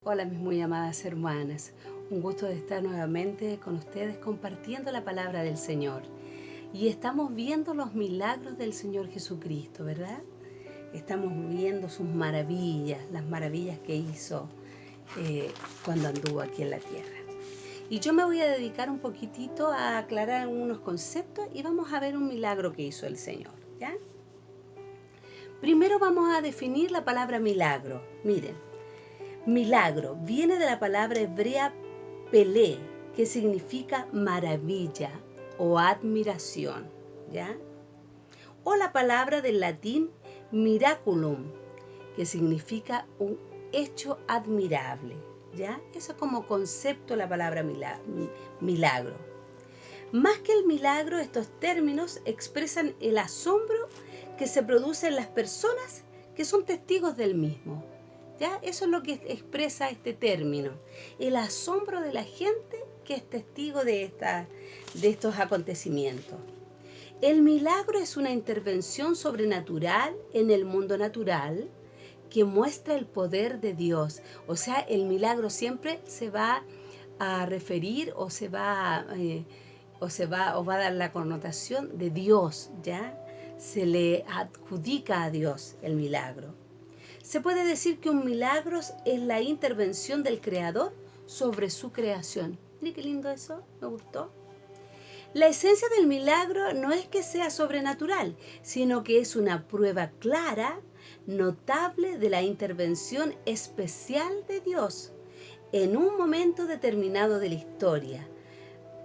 Hola mis muy amadas hermanas, un gusto de estar nuevamente con ustedes compartiendo la palabra del Señor. Y estamos viendo los milagros del Señor Jesucristo, ¿verdad? Estamos viendo sus maravillas, las maravillas que hizo cuando anduvo aquí en la tierra. Y yo me voy a dedicar un poquitito a aclarar algunos conceptos y vamos a ver un milagro que hizo el Señor, ¿ya? Primero vamos a definir la palabra milagro. Miren, milagro viene de la palabra hebrea pelé, que significa maravilla o admiración, ¿ya? O la palabra del latín miraculum, que significa un hecho admirable, ¿ya? Eso es como concepto la palabra milagro. Más que el milagro, estos términos expresan el asombro que se produce en las personas que son testigos del mismo. ¿Ya? Eso es lo que expresa este término, el asombro de la gente que es testigo de estos acontecimientos. El milagro es una intervención sobrenatural en el mundo natural que muestra el poder de Dios. O sea, el milagro siempre se va a referir o va a dar la connotación de Dios, ¿ya? Se le adjudica a Dios el milagro. Se puede decir que un milagro es la intervención del Creador sobre su creación. Mire qué lindo eso, me gustó. La esencia del milagro no es que sea sobrenatural, sino que es una prueba clara, notable de la intervención especial de Dios en un momento determinado de la historia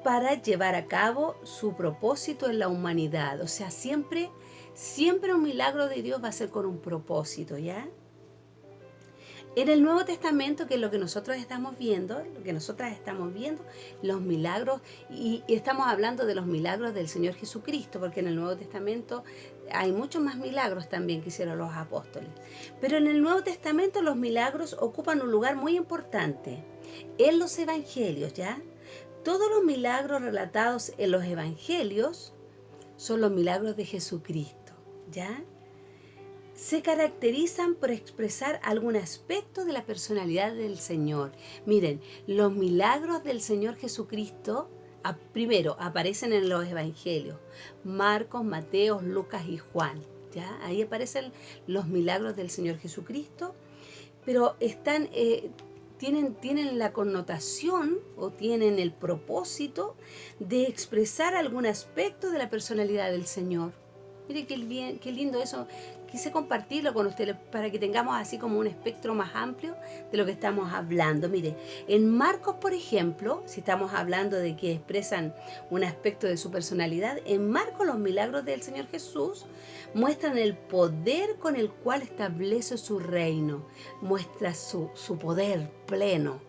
para llevar a cabo su propósito en la humanidad. O sea, siempre un milagro de Dios va a ser con un propósito, ¿ya? En el Nuevo Testamento, que es lo que nosotras estamos viendo, los milagros, y estamos hablando de los milagros del Señor Jesucristo, porque en el Nuevo Testamento hay muchos más milagros también que hicieron los apóstoles. Pero en el Nuevo Testamento los milagros ocupan un lugar muy importante en los evangelios, ¿ya? Todos los milagros relatados en los evangelios son los milagros de Jesucristo, ¿ya? Se caracterizan por expresar algún aspecto de la personalidad del Señor. Miren, los milagros del Señor Jesucristo primero aparecen en los evangelios, Marcos, Mateo, Lucas y Juan. ¿Ya? Ahí aparecen los milagros del Señor Jesucristo, pero tienen la connotación o tienen el propósito de expresar algún aspecto de la personalidad del Señor. Mire qué lindo eso. Quise compartirlo con ustedes para que tengamos así como un espectro más amplio de lo que estamos hablando. Mire, en Marcos, por ejemplo, si estamos hablando de que expresan un aspecto de su personalidad, en Marcos los milagros del Señor Jesús muestran el poder con el cual establece su reino, muestra su poder pleno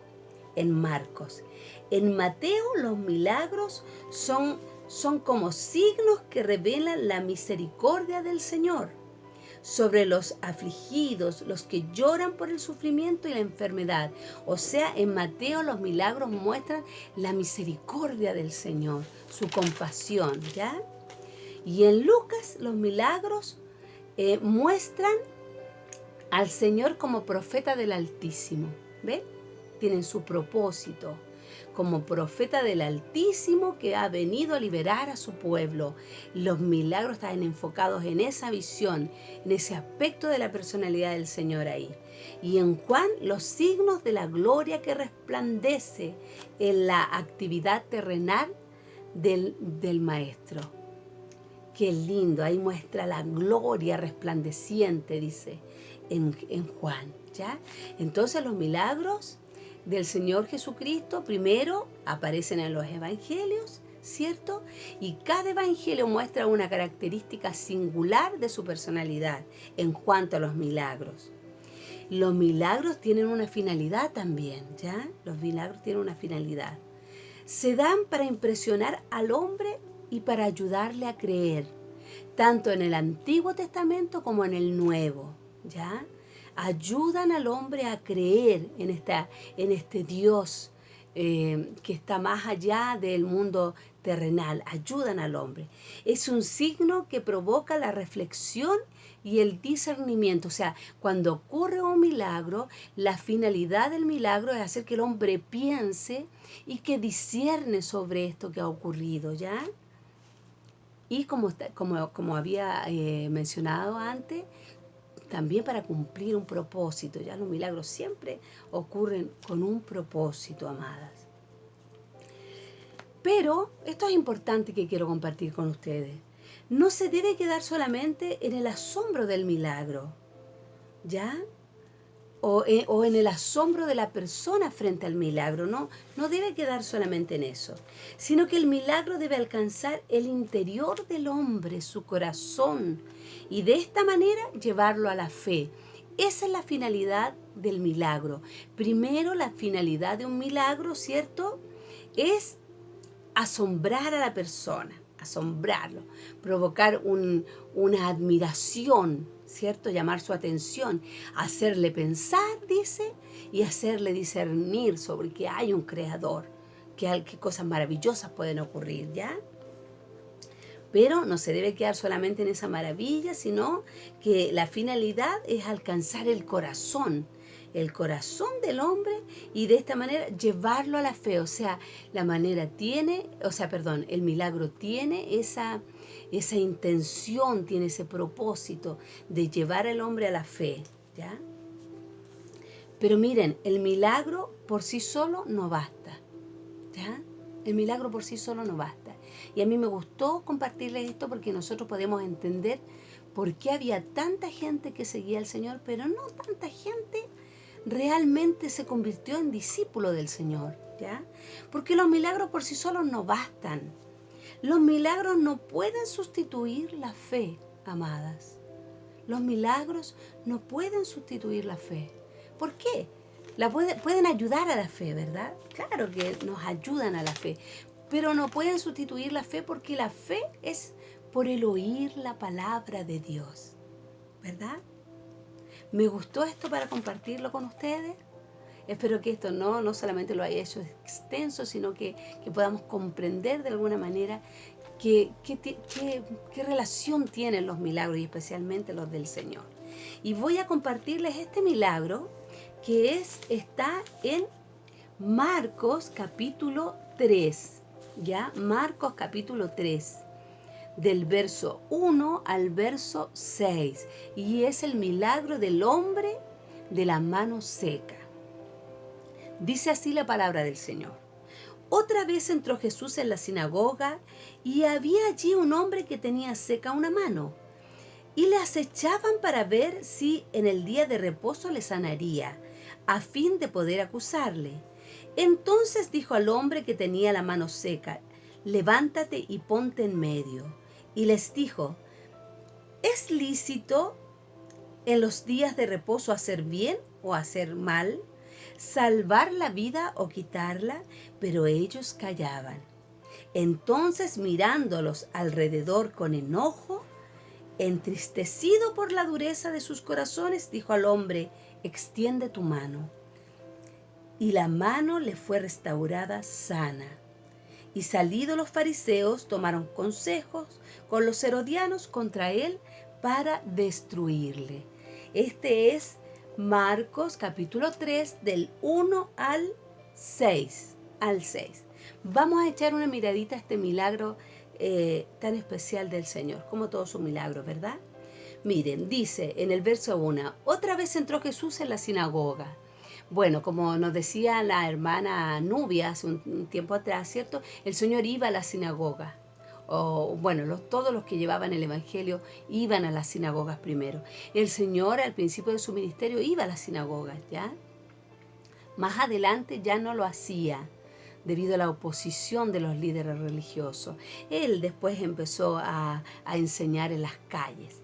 en Marcos. En Mateo los milagros son como signos que revelan la misericordia del Señor sobre los afligidos, los que lloran por el sufrimiento y la enfermedad. O sea, en Mateo los milagros muestran la misericordia del Señor, su compasión, ¿ya? Y en Lucas los milagros muestran al Señor como profeta del Altísimo. ¿Ven? Tienen su propósito como profeta del Altísimo que ha venido a liberar a su pueblo. Los milagros están enfocados en esa visión, en ese aspecto de la personalidad del Señor ahí. Y en Juan, los signos de la gloria que resplandece en la actividad terrenal del Maestro. Qué lindo, ahí muestra la gloria resplandeciente, dice en Juan, ¿ya? Entonces los milagros del Señor Jesucristo primero aparecen en los evangelios, ¿cierto? Y cada evangelio muestra una característica singular de su personalidad en cuanto a los milagros. Los milagros tienen una finalidad también, ¿ya? Los milagros tienen una finalidad. Se dan para impresionar al hombre y para ayudarle a creer, tanto en el Antiguo Testamento como en el Nuevo, ¿ya? Ayudan al hombre a creer en este Dios que está más allá del mundo terrenal. Ayudan al hombre. Es un signo que provoca la reflexión y el discernimiento. O sea, cuando ocurre un milagro, la finalidad del milagro es hacer que el hombre piense y que discierne sobre esto que ha ocurrido, ¿ya? Y como había mencionado antes, también para cumplir un propósito. Ya los milagros siempre ocurren con un propósito, amadas. Pero esto es importante que quiero compartir con ustedes. No se debe quedar solamente en el asombro del milagro, ¿ya? O en el asombro de la persona frente al milagro. No debe quedar solamente en eso, sino que el milagro debe alcanzar el interior del hombre, su corazón, y de esta manera llevarlo a la fe. Esa es la finalidad del milagro. Primero, la finalidad de un milagro, ¿cierto?, es asombrar a la persona, asombrarlo, provocar una admiración, ¿cierto? Llamar su atención, hacerle pensar, dice, y hacerle discernir sobre que hay un creador, que cosas maravillosas pueden ocurrir, ¿ya? Pero no se debe quedar solamente en esa maravilla, sino que la finalidad es alcanzar el corazón del hombre, y de esta manera llevarlo a la fe. O sea, el milagro tiene esa intención, tiene ese propósito de llevar al hombre a la fe, ¿ya? Pero miren, el milagro por sí solo no basta, ¿ya? El milagro por sí solo no basta. Y a mí me gustó compartirles esto porque nosotros podemos entender por qué había tanta gente que seguía al Señor, pero no tanta gente realmente se convirtió en discípulo del Señor, ¿ya? Porque los milagros por sí solos no bastan. Los milagros no pueden sustituir la fe, amadas. Los milagros no pueden sustituir la fe. ¿Por qué? Pueden ayudar a la fe, ¿verdad? Claro que nos ayudan a la fe, pero no pueden sustituir la fe, porque la fe es por el oír la palabra de Dios, ¿verdad? Me gustó esto para compartirlo con ustedes. Espero que esto no solamente lo haya hecho extenso, sino que podamos comprender de alguna manera qué relación tienen los milagros, y especialmente los del Señor. Y voy a compartirles este milagro que está en Marcos capítulo 3, ¿ya? Marcos capítulo 3, del verso 1 al verso 6, y es el milagro del hombre de la mano seca. Dice así la palabra del Señor. Otra vez entró Jesús en la sinagoga, y había allí un hombre que tenía seca una mano, y le acechaban para ver si en el día de reposo le sanaría, a fin de poder acusarle. Entonces dijo al hombre que tenía la mano seca: levántate y ponte en medio. Y les dijo: ¿es lícito en los días de reposo hacer bien o hacer mal, salvar la vida o quitarla? Pero ellos callaban. Entonces, mirándolos alrededor con enojo, entristecido por la dureza de sus corazones, dijo al hombre: extiende tu mano. Y la mano le fue restaurada sana. Y salidos los fariseos, tomaron consejos con los herodianos contra él para destruirle. Este es Marcos capítulo 3, del 1 al 6. Vamos a echar una miradita a este milagro tan especial del Señor, como todos sus milagros, ¿verdad? Miren, dice en el verso 1: otra vez entró Jesús en la sinagoga. Bueno, como nos decía la hermana Nubia hace un tiempo atrás, ¿cierto? El Señor iba a la sinagoga. Todos los que llevaban el Evangelio iban a las sinagogas primero. El Señor al principio de su ministerio iba a las sinagogas, ¿ya? Más adelante ya no lo hacía, debido a la oposición de los líderes religiosos. Él después empezó a enseñar en las calles.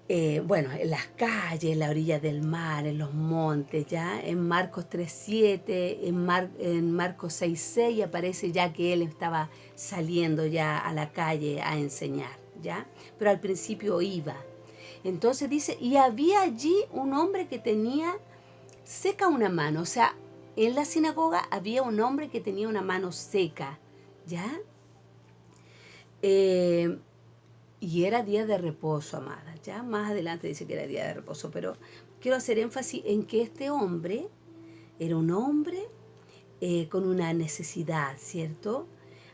En las calles, en la orilla del mar, en los montes, ¿ya? En Marcos 3:7, en Marcos 6:6 aparece ya que él estaba saliendo ya a la calle a enseñar, ¿ya? Pero al principio iba. Entonces dice: y había allí un hombre que tenía seca una mano. O sea, en la sinagoga había un hombre que tenía una mano seca, ¿ya? Y era día de reposo, amada. Ya más adelante dice que era día de reposo, pero quiero hacer énfasis en que este hombre era un hombre con una necesidad, ¿cierto?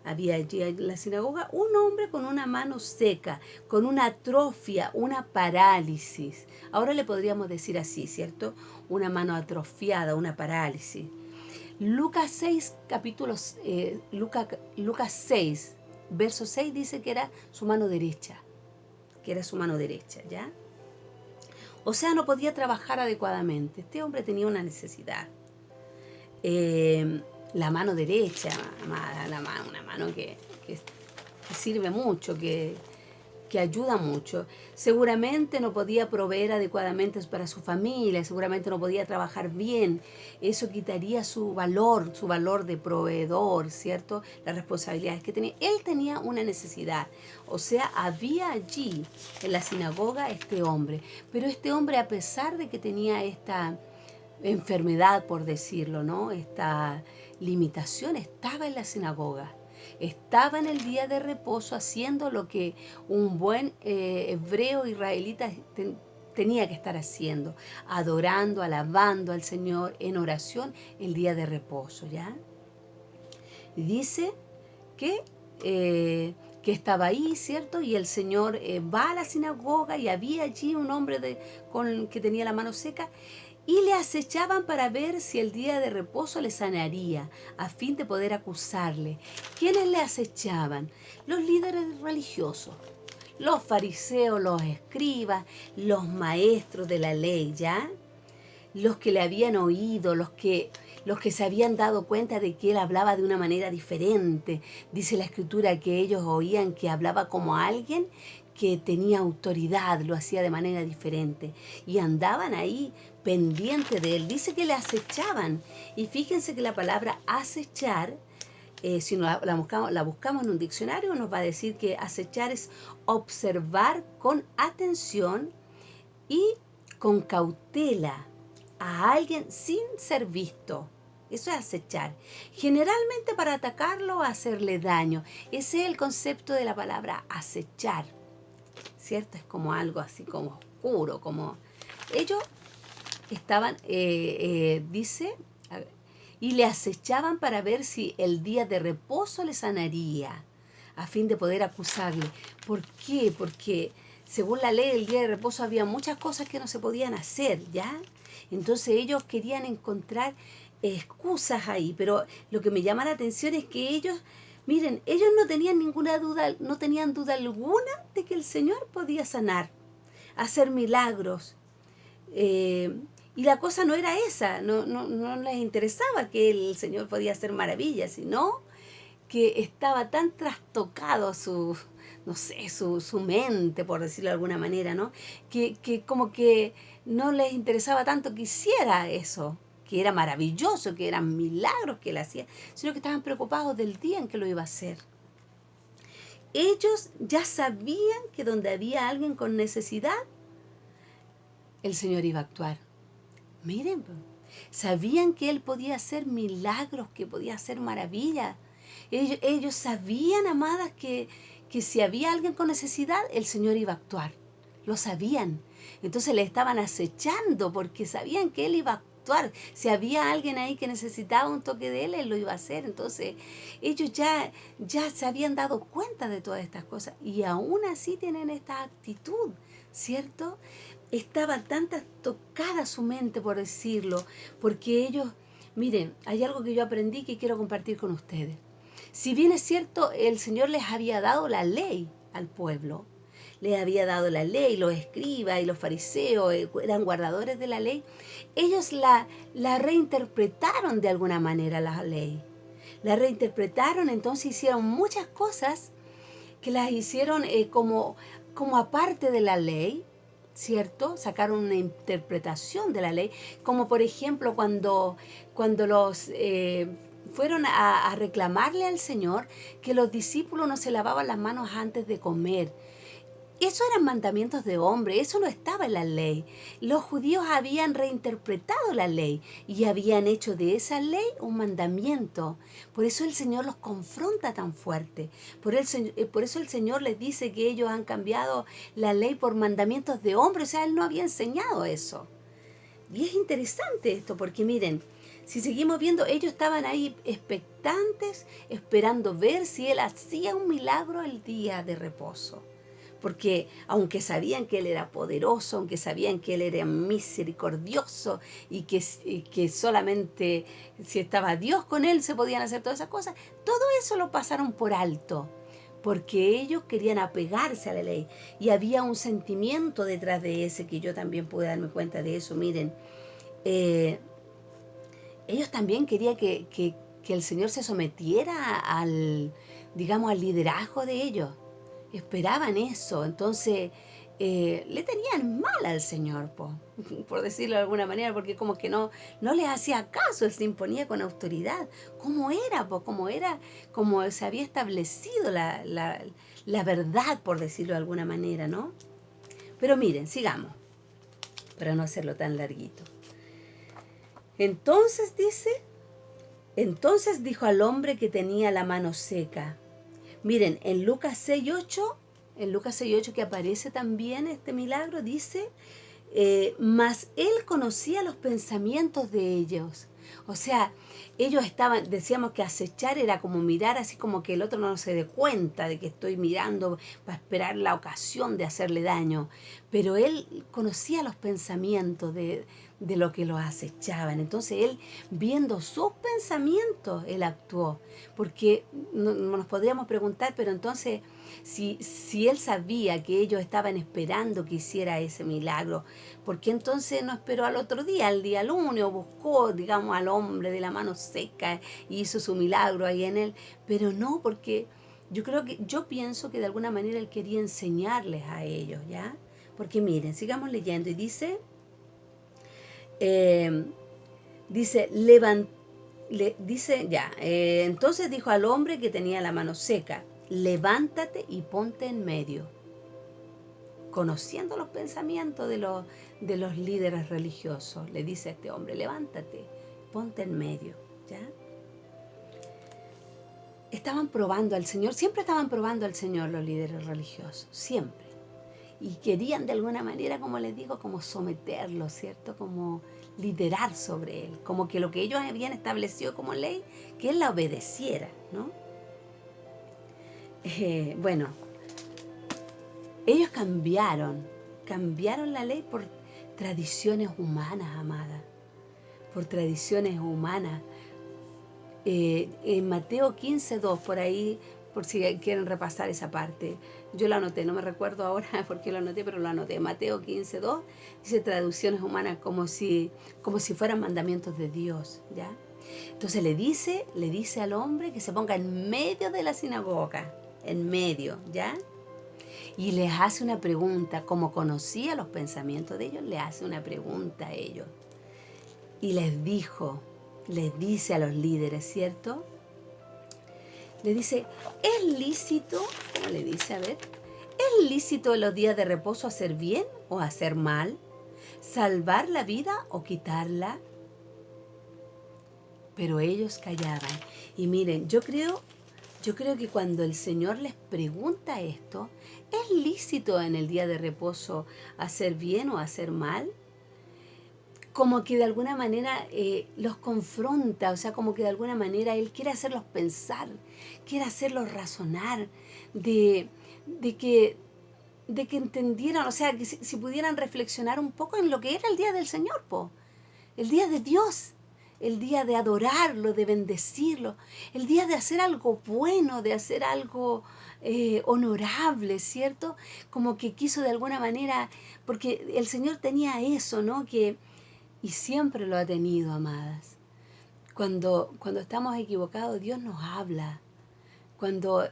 Había allí en la sinagoga un hombre con una mano seca, con una atrofia, una parálisis. Ahora le podríamos decir así, ¿cierto? Una mano atrofiada, una parálisis. Lucas 6, Lucas 6, verso 6 dice que era su mano derecha, ¿ya? O sea, no podía trabajar adecuadamente. Este hombre tenía una necesidad. La mano derecha, una mano que sirve mucho, que ayuda mucho. Seguramente no podía proveer adecuadamente para su familia, seguramente no podía trabajar bien. Eso quitaría su valor de proveedor, ¿cierto? Las responsabilidades que tenía. Él tenía una necesidad. O sea, había allí en la sinagoga este hombre. Pero este hombre, a pesar de que tenía esta enfermedad, por decirlo, ¿no? Esta limitación, estaba en la sinagoga. Estaba en el día de reposo haciendo lo que un buen hebreo israelita tenía que estar haciendo, adorando, alabando al Señor en oración el día de reposo, ¿ya? Y dice que, que estaba ahí, ¿cierto? Y el Señor va a la sinagoga y había allí un hombre que tenía la mano seca y le acechaban para ver si el día de reposo le sanaría, a fin de poder acusarle. ¿Quiénes le acechaban? Los líderes religiosos, los fariseos, los escribas, los maestros de la ley, ¿ya? Los que le habían oído, los que se habían dado cuenta de que él hablaba de una manera diferente. Dice la escritura que ellos oían que hablaba como alguien que tenía autoridad, lo hacía de manera diferente. Y andaban ahí pendiente de él. Dice que le acechaban. Y fíjense que la palabra acechar, si la buscamos en un diccionario, nos va a decir que acechar es observar con atención y con cautela a alguien sin ser visto. Eso es acechar. Generalmente para atacarlo o hacerle daño. Ese es el concepto de la palabra acechar. ¿Cierto? Es como algo así como oscuro, como... Ellos estaban, dice, y le acechaban para ver si el día de reposo le sanaría, a fin de poder acusarle. ¿Por qué? Porque según la ley, el día de reposo había muchas cosas que no se podían hacer, ¿ya? Entonces ellos querían encontrar excusas ahí, pero lo que me llama la atención es que ellos, miren, ellos no tenían ninguna duda, no tenían duda alguna de que el Señor podía sanar, hacer milagros. Y la cosa no era esa, no les interesaba que el Señor podía hacer maravillas, sino que estaba tan trastocado no sé, su mente, por decirlo de alguna manera, ¿no? Que como que no les interesaba tanto que hiciera eso, que era maravilloso, que eran milagros que él hacía, sino que estaban preocupados del día en que lo iba a hacer. Ellos ya sabían que donde había alguien con necesidad, el Señor iba a actuar. Miren, sabían que Él podía hacer milagros, que podía hacer maravillas. Ellos sabían, amadas, que si había alguien con necesidad, el Señor iba a actuar. Lo sabían. Entonces le estaban acechando porque sabían que Él iba a actuar. Si había alguien ahí que necesitaba un toque de Él lo iba a hacer. Entonces ellos ya se habían dado cuenta de todas estas cosas y aún así tienen esta actitud, ¿cierto? Estaba tan tocada su mente, por decirlo, porque ellos, miren, hay algo que yo aprendí que quiero compartir con ustedes. Si bien es cierto, el Señor les había dado la ley al pueblo, les había dado la ley, los escribas y los fariseos eran guardadores de la ley, ellos la reinterpretaron de alguna manera la ley. La reinterpretaron, entonces hicieron muchas cosas que las hicieron como aparte de la ley, ¿cierto? Sacaron una interpretación de la ley, como por ejemplo cuando los fueron a reclamarle al Señor que los discípulos no se lavaban las manos antes de comer. Eso eran mandamientos de hombre, eso no estaba en la ley. Los judíos habían reinterpretado la ley y habían hecho de esa ley un mandamiento. Por eso el Señor los confronta tan fuerte. Por eso el Señor les dice que ellos han cambiado la ley por mandamientos de hombre. O sea, Él no había enseñado eso. Y es interesante esto porque miren, si seguimos viendo, ellos estaban ahí expectantes, esperando ver si Él hacía un milagro el día de reposo. Porque aunque sabían que Él era poderoso, aunque sabían que Él era misericordioso y que solamente si estaba Dios con Él se podían hacer todas esas cosas, todo eso lo pasaron por alto, porque ellos querían apegarse a la ley. Y había un sentimiento detrás de ese, que yo también pude darme cuenta de eso. Miren, ellos también querían que el Señor se sometiera digamos, al liderazgo de ellos. Esperaban eso, entonces le tenían mal al Señor, por decirlo de alguna manera, porque como que no les hacía caso, Él se imponía con autoridad. ¿Cómo era? Como se había establecido la verdad, por decirlo de alguna manera, ¿no? Pero miren, sigamos, para no hacerlo tan larguito. Entonces dijo al hombre que tenía la mano seca. Miren, en Lucas 6:8 que aparece también este milagro, dice, mas él conocía los pensamientos de ellos. O sea, ellos decíamos que acechar era como mirar así como que el otro no se dé cuenta de que estoy mirando para esperar la ocasión de hacerle daño. Pero él conocía los pensamientos de lo que los acechaban. Entonces él, viendo sus pensamientos, él actuó. Porque nos podríamos preguntar, pero entonces, si él sabía que ellos estaban esperando que hiciera ese milagro, ¿por qué entonces no esperó al otro día, al día lunes, o buscó, digamos, al hombre de la mano seca y hizo su milagro ahí en él? Pero no, porque yo pienso que de alguna manera él quería enseñarles a ellos, ¿ya? Porque miren, sigamos leyendo y dice, entonces dijo al hombre que tenía la mano seca, levántate y ponte en medio. Conociendo los pensamientos de los líderes religiosos, le dice a este hombre, levántate, ponte en medio, ¿ya? Estaban probando al Señor, siempre estaban probando al Señor los líderes religiosos, siempre. Y querían de alguna manera, como les digo, como someterlo, ¿cierto? Como liderar sobre él, como que lo que ellos habían establecido como ley, que él la obedeciera, ¿no? Bueno, ellos cambiaron la ley por tradiciones humanas, amada, por tradiciones humanas. En Mateo 15:2, por ahí, por si quieren repasar esa parte, yo la anoté, no me recuerdo ahora por qué lo anoté, pero lo anoté. Mateo 15:2 dice traducciones humanas como si fueran mandamientos de Dios, ¿ya? Entonces le dice al hombre que se ponga en medio de la sinagoga, en medio, ¿ya? Y les hace una pregunta, como conocía los pensamientos de ellos, le hace una pregunta a ellos. Y les dice a los líderes, ¿cierto? Le dice, ¿es lícito? ¿Cómo le dice? A ver. ¿Es lícito en los días de reposo hacer bien o hacer mal? ¿Salvar la vida o quitarla? Pero ellos callaban. Y miren, yo creo que cuando el Señor les pregunta esto, ¿es lícito en el día de reposo hacer bien o hacer mal? Como que de alguna manera los confronta, o sea, como que de alguna manera Él quiere hacerlos pensar, quiere hacerlos razonar, de que entendieran, o sea, que si pudieran reflexionar un poco en lo que era el día del Señor, el día de Dios, el día de adorarlo, de bendecirlo, el día de hacer algo bueno, de hacer algo honorable, ¿cierto? Como que quiso de alguna manera, porque el Señor tenía eso, ¿no? Y siempre lo ha tenido, amadas. Cuando estamos equivocados, Dios nos habla. Cuando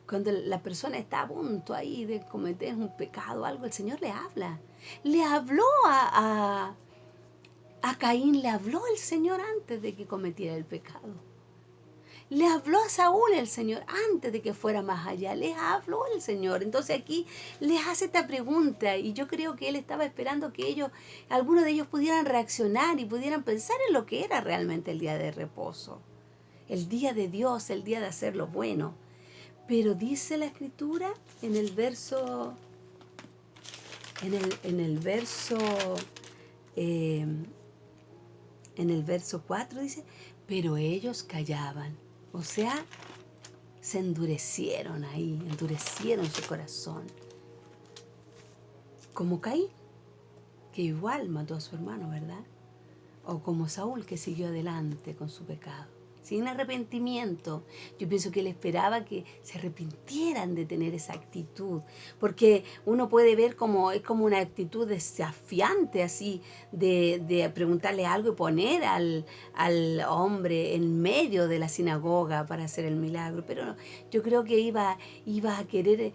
la persona está a punto ahí de cometer un pecado o algo, el Señor le habla. Le habló a Caín, le habló el Señor antes de que cometiera el pecado. Le habló a Saúl el Señor antes de que fuera más allá. Les habló el Señor. Entonces aquí les hace esta pregunta y yo creo que él estaba esperando que ellos, algunos de ellos pudieran reaccionar y pudieran pensar en lo que era realmente el día de reposo. El día de Dios, el día de hacer lo bueno. Pero dice la Escritura en el verso, en el verso, eh, en el verso 4 dice, pero ellos callaban. O sea, se endurecieron ahí, endurecieron su corazón. Como Caín, que igual mató a su hermano, ¿verdad? O como Saúl, que siguió adelante con su pecado, sin arrepentimiento. Yo pienso que él esperaba que se arrepintieran de tener esa actitud, porque uno puede ver como es como una actitud desafiante, así, de preguntarle algo y poner al hombre en medio de la sinagoga para hacer el milagro. Pero yo creo que iba a querer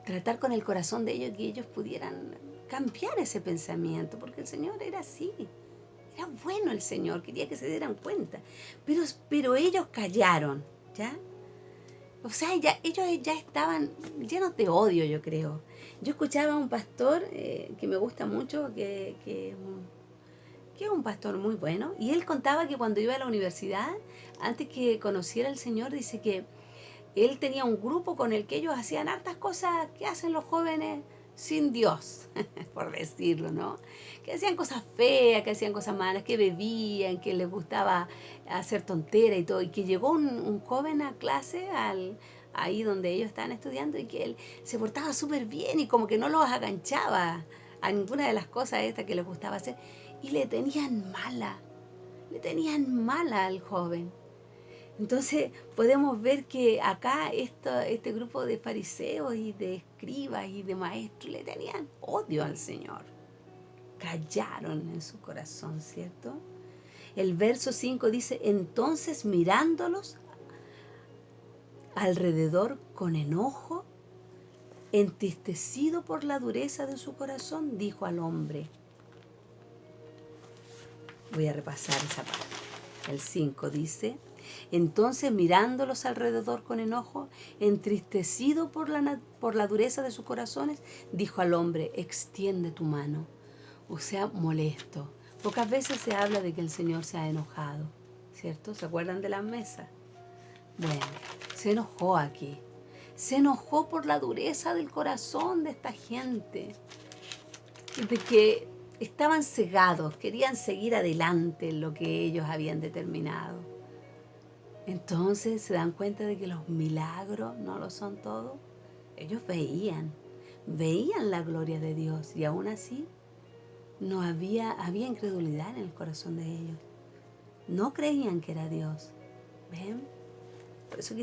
tratar con el corazón de ellos, que ellos pudieran cambiar ese pensamiento, porque el Señor era así. Era bueno el Señor, quería que se dieran cuenta. Pero ellos callaron, ¿ya? O sea, ellos ya estaban llenos de odio, yo creo. Yo escuchaba a un pastor que me gusta mucho, que es un pastor muy bueno, y él contaba que cuando iba a la universidad, antes que conociera al Señor, dice que él tenía un grupo con el que ellos hacían hartas cosas que hacen los jóvenes sin Dios, por decirlo, ¿no? Que hacían cosas feas, que hacían cosas malas, que bebían, que les gustaba hacer tonteras y todo. Y que llegó un joven a clase, ahí donde ellos estaban estudiando, y que él se portaba súper bien y como que no los aganchaba a ninguna de las cosas estas que les gustaba hacer. Y le tenían mala al joven. Entonces podemos ver que acá este grupo de fariseos y de escribas y de maestros le tenían odio al Señor. Callaron en su corazón, ¿cierto? El verso 5 dice, entonces mirándolos alrededor con enojo, entristecido por la dureza de su corazón, dijo al hombre. Voy a repasar esa parte. El 5 dice, entonces mirándolos alrededor con enojo, entristecido por la dureza de sus corazones, dijo al hombre, extiende tu mano. O sea, molesto. Pocas veces se habla de que el Señor se ha enojado, ¿cierto? ¿Se acuerdan de la mesa? Bueno, se enojó aquí. Se enojó por la dureza del corazón de esta gente, de que estaban cegados, querían seguir adelante en lo que ellos habían determinado. Entonces se dan cuenta de que los milagros no lo son todo. Ellos veían la gloria de Dios y aún así no había incredulidad en el corazón de ellos. No creían que era Dios. ¿Ven? Por eso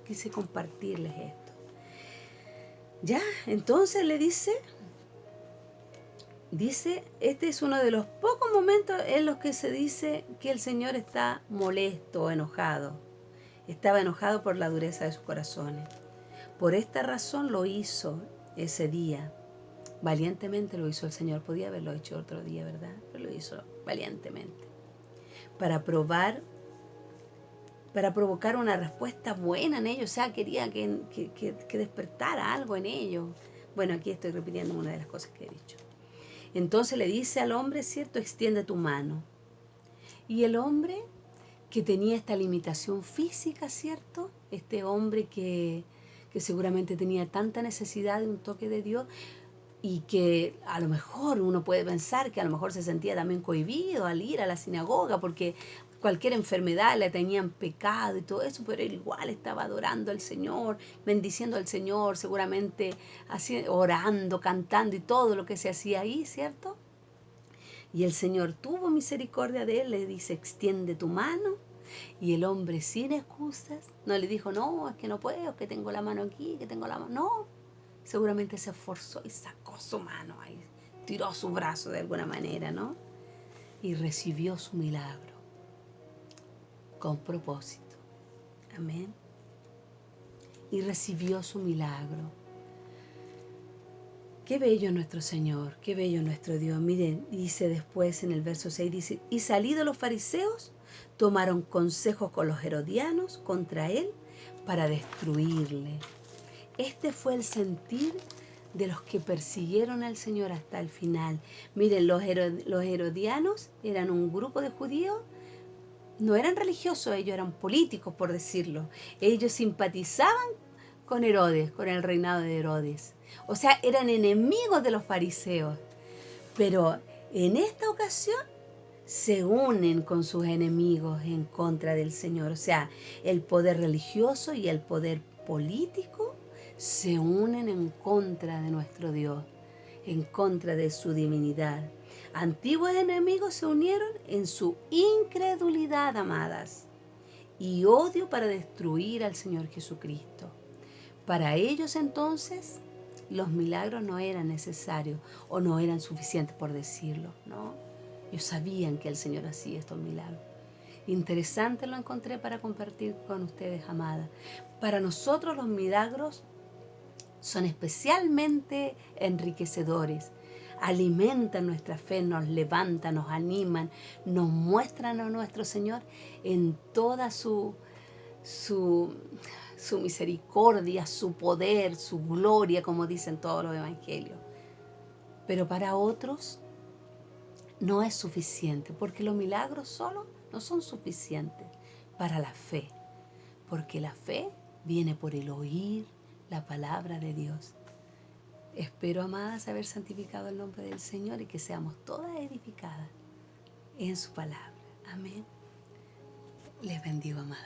quise compartirles esto. Ya, entonces le dice, este es uno de los pocos momentos en los que se dice que el Señor está molesto o enojado. Estaba enojado por la dureza de sus corazones. Por esta razón lo hizo ese día. Valientemente lo hizo el Señor. Podía haberlo hecho otro día, ¿verdad? Pero lo hizo valientemente. Para provocar una respuesta buena en ellos. O sea, quería que despertara algo en ellos. Bueno, aquí estoy repitiendo una de las cosas que he dicho. Entonces le dice al hombre, ¿cierto? Extiende tu mano. Y el hombre, que tenía esta limitación física, ¿cierto? Este hombre que seguramente tenía tanta necesidad de un toque de Dios y que a lo mejor uno puede pensar que a lo mejor se sentía también cohibido al ir a la sinagoga porque cualquier enfermedad le tenían pecado y todo eso, pero él igual estaba adorando al Señor, bendiciendo al Señor, seguramente así, orando, cantando y todo lo que se hacía ahí, ¿cierto? Y el Señor tuvo misericordia de él, le dice, extiende tu mano. Y el hombre sin excusas, no le dijo, no, es que no puedo, es que tengo la mano aquí, que tengo la mano. No, seguramente se esforzó y sacó su mano ahí, tiró su brazo de alguna manera, ¿no? Y recibió su milagro con propósito. Amén. Y recibió su milagro. Qué bello nuestro Señor, qué bello nuestro Dios. Miren, dice después en el verso 6, dice, y salidos los fariseos, tomaron consejos con los herodianos contra él para destruirle. Este fue el sentir de los que persiguieron al Señor hasta el final. Miren, los herodianos eran un grupo de judíos, no eran religiosos, ellos eran políticos, por decirlo. Ellos simpatizaban con Herodes, con el reinado de Herodes. O sea, eran enemigos de los fariseos. Pero en esta ocasión se unen con sus enemigos en contra del Señor. O sea, el poder religioso y el poder político se unen en contra de nuestro Dios, en contra de su divinidad. Antiguos enemigos se unieron en su incredulidad, amadas, y odio para destruir al Señor Jesucristo. Para ellos entonces los milagros no eran necesarios o no eran suficientes, por decirlo, ¿no? Ellos sabían que el Señor hacía estos milagros. Interesante lo encontré para compartir con ustedes, amadas. Para nosotros los milagros son especialmente enriquecedores. Alimentan nuestra fe, nos levantan, nos animan, nos muestran a nuestro Señor en toda su misericordia, su poder, su gloria, como dicen todos los evangelios. Pero para otros no es suficiente, porque los milagros solo no son suficientes para la fe, porque la fe viene por el oír la palabra de Dios. Espero, amadas, haber santificado el nombre del Señor y que seamos todas edificadas en su palabra. Amén. Les bendigo, amadas.